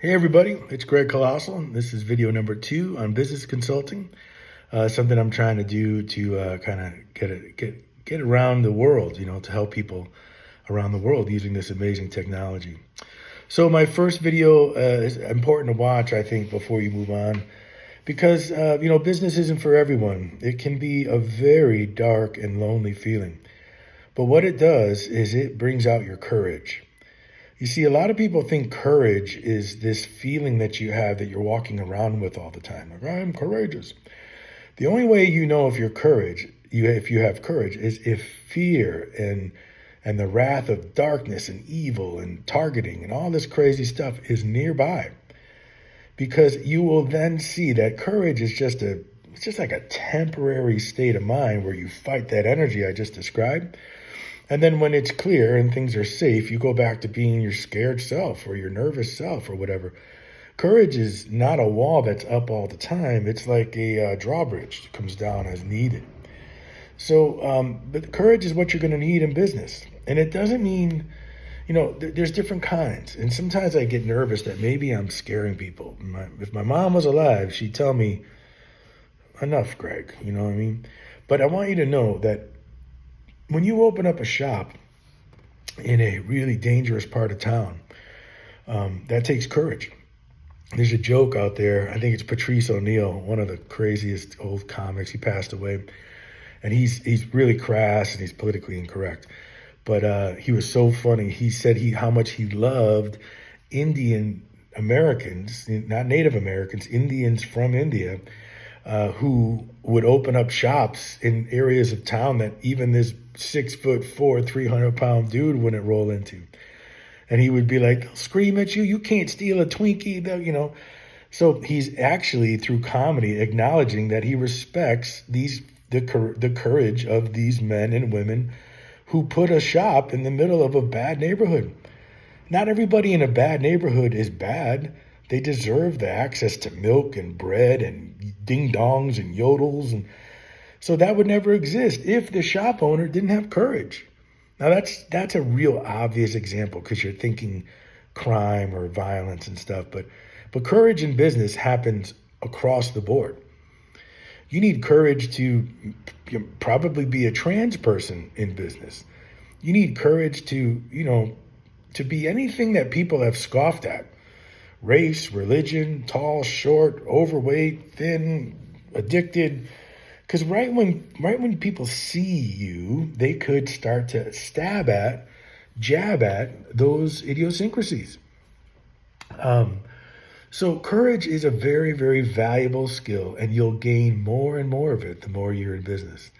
Hey everybody, it's Greg Colossale. This is video number 2 on business consulting. Something I'm trying to do to kind of get around the world, to help people around the world using this amazing technology. So my first video is important to watch, I think, before you move on, because business isn't for everyone. It can be a very dark and lonely feeling, but what it does is it brings out your courage. You see, a lot of people think courage is this feeling that you have that you're walking around with all the time. Like, I'm courageous. The only way you know if you have courage, is if fear and the wrath of darkness and evil and targeting and all this crazy stuff is nearby. Because you will then see that courage is it's just like a temporary state of mind where you fight that energy I just described. And then when it's clear and things are safe, you go back to being your scared self or your nervous self or whatever. Courage is not a wall that's up all the time. It's like a drawbridge that comes down as needed. So, but courage is what you're going to need in business. And it doesn't mean, there's different kinds. And sometimes I get nervous that maybe I'm scaring people. If my mom was alive, she'd tell me, enough, Greg, you know what I mean? But I want you to know that when you open up a shop in a really dangerous part of town, that takes courage. There's a joke out there. I think it's Patrice O'Neill, one of the craziest old comics. He passed away, and he's really crass and he's politically incorrect. But he was so funny. He said how much he loved Indian Americans, not Native Americans, Indians from India, who would open up shops in areas of town that even this 6'4", 300-pound dude wouldn't roll into. And he would be like, they'll scream at you, you can't steal a Twinkie, So he's actually, through comedy, acknowledging that he respects the courage of these men and women who put a shop in the middle of a bad neighborhood. Not everybody in a bad neighborhood is bad. They deserve the access to milk and bread and ding-dongs and yodels. And so that would never exist if the shop owner didn't have courage. Now that's a real obvious example because you're thinking crime or violence and stuff. But courage in business happens across the board. You need courage to probably be a trans person in business. You need courage to be anything that people have scoffed at. Race, religion, tall, short, overweight, thin, addicted. Because right when people see you, they could start to jab at those idiosyncrasies. So courage is a very, very valuable skill, and you'll gain more and more of it the more you're in business.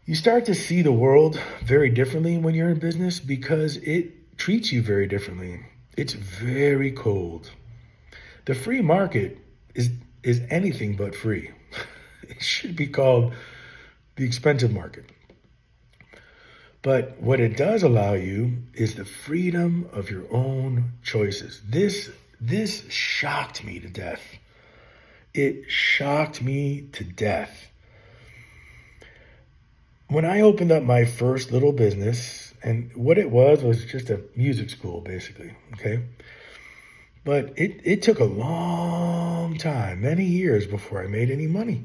You start to see the world very differently when you're in business because it treats you very differently. It's very cold. The free market is anything but free. It should be called the expensive market. But what it does allow you is the freedom of your own choices. This shocked me to death. It shocked me to death. When I opened up my first little business, and what it was just a music school, basically, okay? But it took a long time, many years, before I made any money.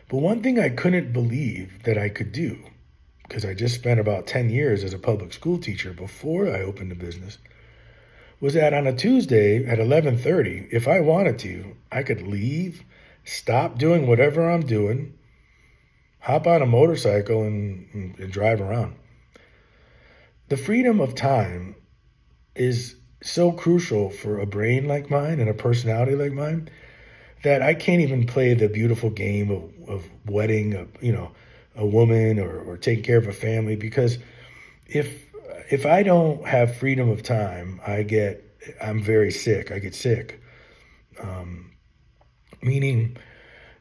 But one thing I couldn't believe that I could do, because I just spent about 10 years as a public school teacher before I opened the business, was that on a Tuesday at 11:30, if I wanted to, I could leave, stop doing whatever I'm doing, hop on a motorcycle and drive around. The freedom of time is so crucial for a brain like mine and a personality like mine that I can't even play the beautiful game of wedding a woman or taking care of a family, because if I don't have freedom of time, I'm very sick. I get sick. Meaning,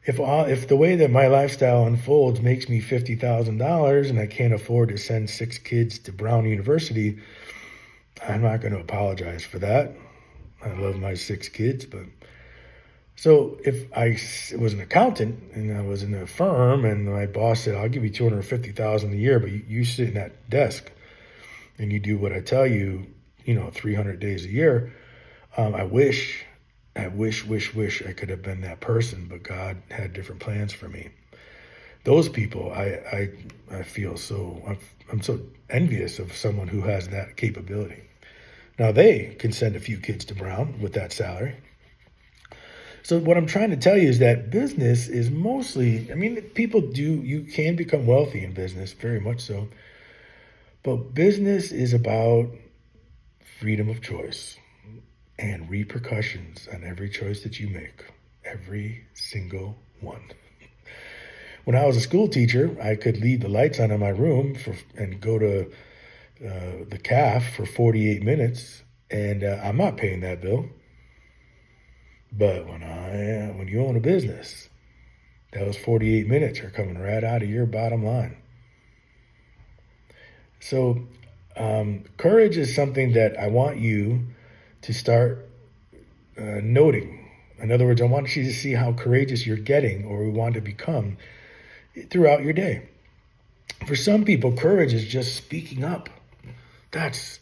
if the way that my lifestyle unfolds makes me $50,000 and I can't afford to send 6 kids to Brown University, I'm not going to apologize for that. I love my 6 kids, but so if I was an accountant and I was in a firm and my boss said, I'll give you $250,000 a year, but you sit in that desk and you do what I tell you 300 days a year. I wish I could have been that person, but God had different plans for me. Those people, I feel I'm so envious of someone who has that capability. Now they can send a few kids to Brown with that salary. So what I'm trying to tell you is that business is mostly, you can become wealthy in business, very much so. But business is about freedom of choice and repercussions on every choice that you make, every single one. When I was a school teacher, I could leave the lights on in my room and go to the calf for 48 minutes, and I'm not paying that bill. But when you own a business, those 48 minutes are coming right out of your bottom line. So courage is something that I want you to start noting. In other words, I want you to see how courageous you're getting or we want to become throughout your day. For some people, courage is just speaking up. That's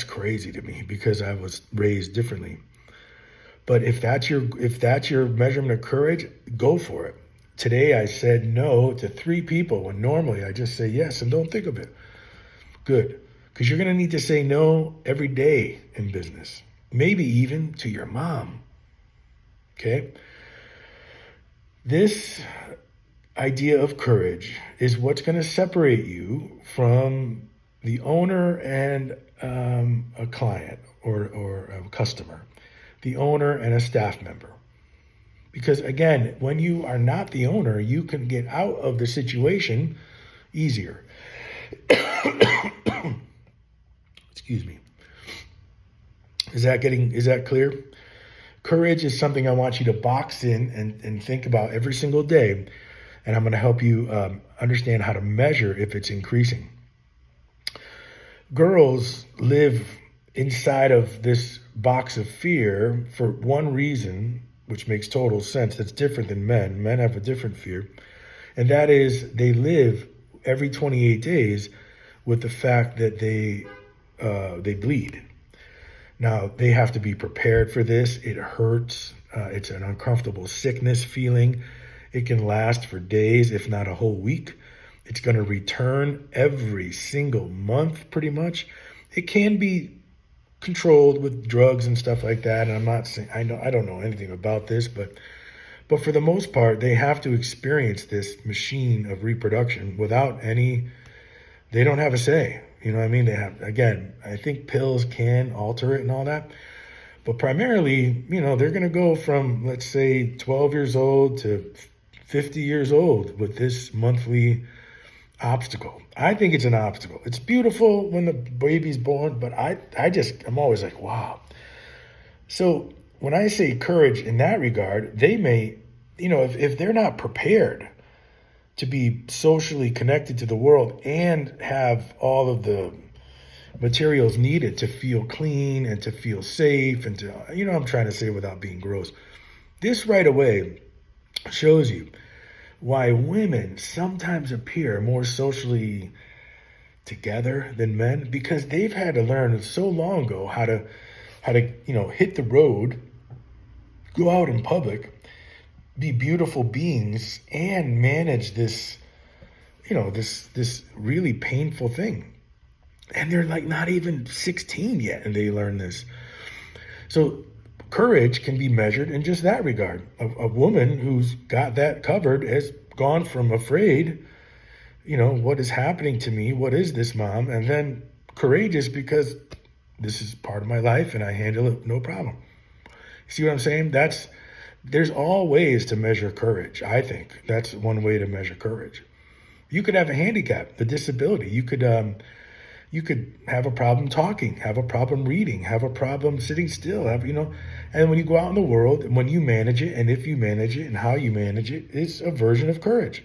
crazy to me because I was raised differently. But if that's your measurement of courage, go for it. Today I said no to 3 people when normally I just say yes and don't think of it. Good. Because you're going to need to say no every day in business. Maybe even to your mom. Okay? This idea of courage is what's going to separate you from the owner and a client or a customer, the owner and a staff member. Because again, when you are not the owner, you can get out of the situation easier. Excuse me. Is that clear? Courage is something I want you to box in and think about every single day. And I'm going to help you understand how to measure if it's increasing. Girls live inside of this box of fear for one reason, which makes total sense. That's different than men. Men have a different fear. And that is they live every 28 days with the fact that they bleed. Now, they have to be prepared for this. It hurts. It's an uncomfortable sickness feeling. It can last for days, if not a whole week. It's going to return every single month, pretty much. It can be controlled with drugs and stuff like that. And I'm not saying, I don't know anything about this, but for the most part, they have to experience this machine of reproduction without they don't have a say. You know what I mean? They have, again, I think pills can alter it and all that. But primarily, they're going to go from, let's say, 12 years old to 50 years old with this monthly obstacle. I think it's an obstacle. It's beautiful when the baby's born, but I'm always like, wow. So when I say courage in that regard, they may, if they're not prepared to be socially connected to the world and have all of the materials needed to feel clean and to feel safe and to, I'm trying to say without being gross. This right away shows you why women sometimes appear more socially together than men, because they've had to learn so long ago how to hit the road, go out in public, be beautiful beings, and manage this this really painful thing. And they're like not even 16 yet, and they learn this. So courage can be measured in just that regard. A woman who's got that covered has gone from afraid, what is happening to me? What is this, Mom? And then courageous because this is part of my life and I handle it no problem. See what I'm saying? There's all ways to measure courage. I think that's one way to measure courage. You could have a handicap, a disability. You could have a problem talking, have a problem reading, have a problem sitting still, and when you go out in the world, and when you manage it, and if you manage it, and how you manage it, it's a version of courage.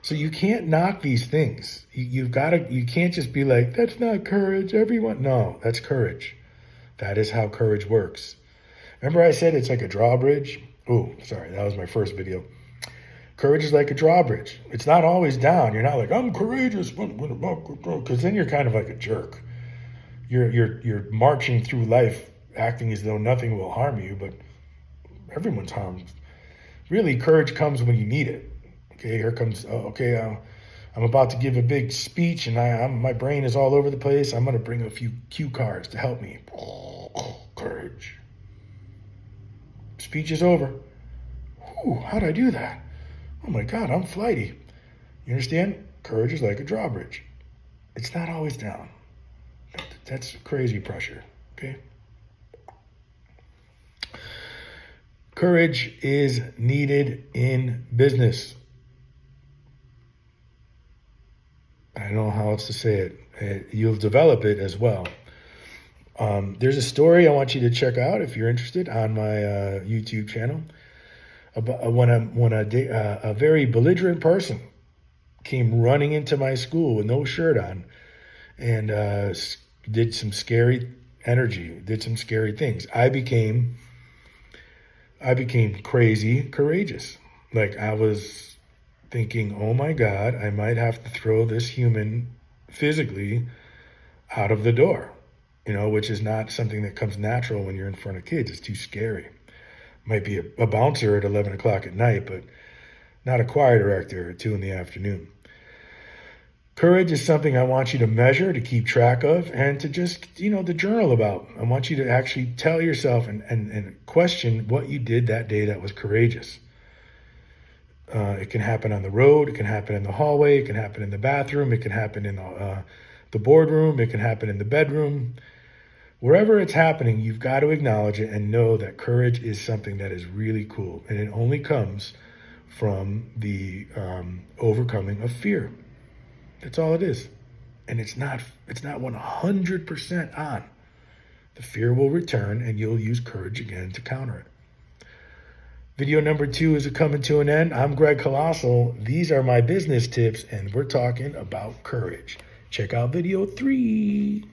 So you can't knock these things. You can't just be like, that's not courage, everyone. No, that's courage. That is how courage works. Remember I said it's like a drawbridge? Oh, sorry, that was my first video. Courage is like a drawbridge. It's not always down. You're not like, I'm courageous, because then you're kind of like a jerk. you're marching through life acting as though nothing will harm you, but everyone's harmed. Really, courage comes when you need it. Okay, here comes. Okay, I'm about to give a big speech, and my brain is all over the place. I'm going to bring a few cue cards to help me. Courage. Speech is over. Ooh, how'd I do that? Oh my God, I'm flighty. You understand? Courage is like a drawbridge. It's not always down. That's crazy pressure. Okay. Courage is needed in business. I don't know how else to say it. You'll develop it as well. There's a story I want you to check out if you're interested on my YouTube channel about when a very belligerent person came running into my school with no shirt on and did some scary things. I became crazy courageous. Like I was thinking, oh my God, I might have to throw this human physically out of the door, which is not something that comes natural when you're in front of kids. It's too scary. Might be a bouncer at 11 o'clock at night, but not a choir director at 2 in the afternoon. Courage is something I want you to measure, to keep track of, and to just, to journal about. I want you to actually tell yourself and question what you did that day that was courageous. It can happen on the road. It can happen in the hallway. It can happen in the bathroom. It can happen in the boardroom. It can happen in the bedroom. Wherever it's happening, you've got to acknowledge it and know that courage is something that is really cool. And it only comes from the overcoming of fear. That's all it is. And it's not 100% on. The fear will return and you'll use courage again to counter it. Video number 2 is coming to an end. I'm Greg Colossale. These are my business tips, and we're talking about courage. Check out video 3.